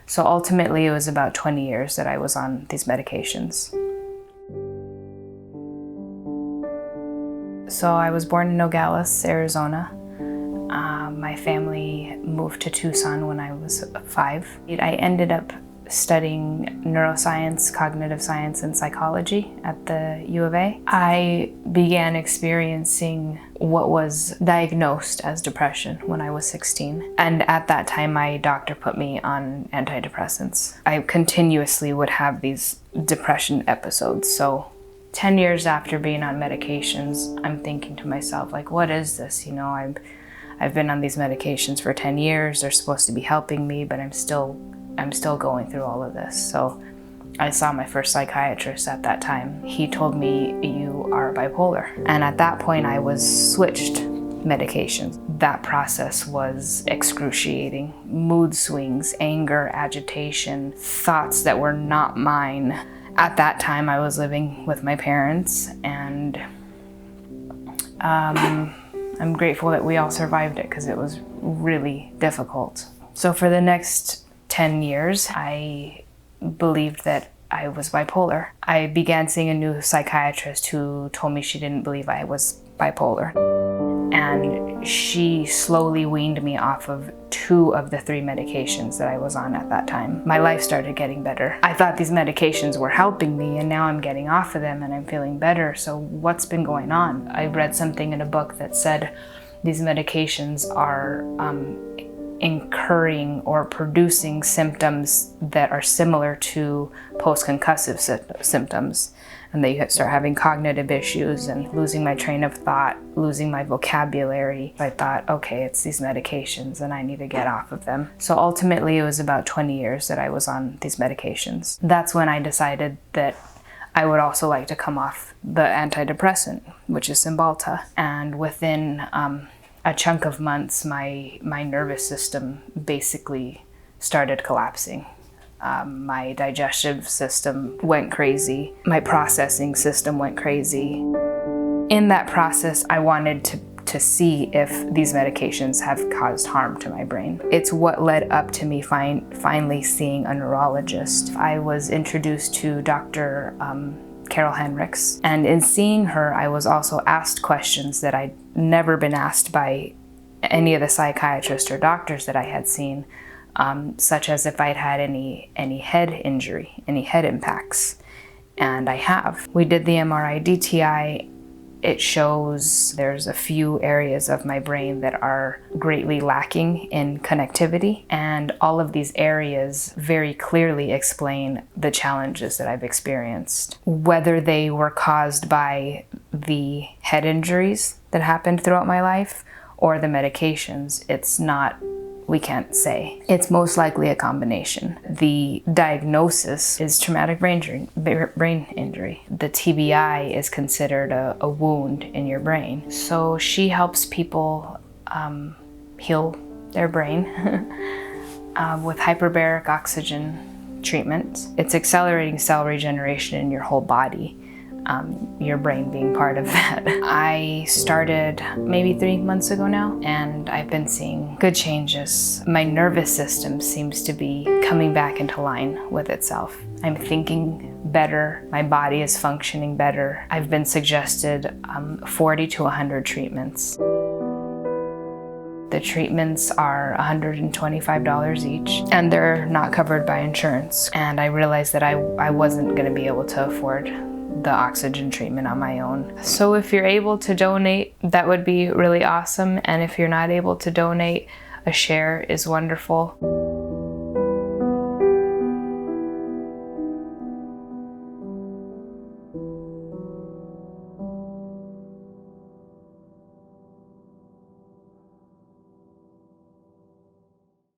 So ultimately, it was about 20 years that I was on these medications. So I was born in Nogales, Arizona. My family moved to Tucson when I was 5. I ended up studying neuroscience, cognitive science, and psychology at the U of A. I began experiencing what was diagnosed as depression when I was 16. And at that time, my doctor put me on antidepressants. I continuously would have these depression episodes. So 10 years after being on medications, I'm thinking to myself, like, what is this? I've been on these medications for 10 years. They're supposed to be helping me, but I'm still going through all of this. So I saw my first psychiatrist at that time. He told me, you are bipolar. And at that point, I was switched medications. That process was excruciating. Mood swings, anger, agitation, thoughts that were not mine. At that time, I was living with my parents, and I'm grateful that we all survived it because it was really difficult. So for the next 10 years, I believed that I was bipolar. I began seeing a new psychiatrist who told me she didn't believe I was bipolar. And she slowly weaned me off of 2 of the 3 medications that I was on at that time. My life started getting better. I thought these medications were helping me, and now I'm getting off of them and I'm feeling better. So what's been going on? I read something in a book that said these medications are incurring or producing symptoms that are similar to post-concussive symptoms. And they start having cognitive issues and losing my train of thought, losing my vocabulary. I thought, okay, it's these medications and I need to get off of them. So ultimately, it was about 20 years that I was on these medications. That's when I decided that I would also like to come off the antidepressant, which is Cymbalta. And within a chunk of months, my nervous system basically started collapsing. My digestive system went crazy. My processing system went crazy. In that process, I wanted to see if these medications have caused harm to my brain. It's what led up to me finally seeing a neurologist. I was introduced to Dr. Carol Henricks, and in seeing her, I was also asked questions that I'd never been asked by any of the psychiatrists or doctors that I had seen. Such as if I'd had any head injury, any head impacts, and I have. We did the MRI DTI. It shows there's a few areas of my brain that are greatly lacking in connectivity, and all of these areas very clearly explain the challenges that I've experienced. Whether they were caused by the head injuries that happened throughout my life or the medications, we can't say. It's most likely a combination. The diagnosis is traumatic brain injury. The TBI is considered a wound in your brain. So she helps people heal their brain with hyperbaric oxygen treatment. It's accelerating cell regeneration in your whole body. Your brain being part of that. I started maybe 3 months ago now, and I've been seeing good changes. My nervous system seems to be coming back into line with itself. I'm thinking better. My body is functioning better. I've been suggested 40 to 100 treatments. The treatments are $125 each, and they're not covered by insurance. And I realized that I wasn't going to be able to afford the oxygen treatment on my own. So if you're able to donate, that would be really awesome. And if you're not able to donate, a share is wonderful.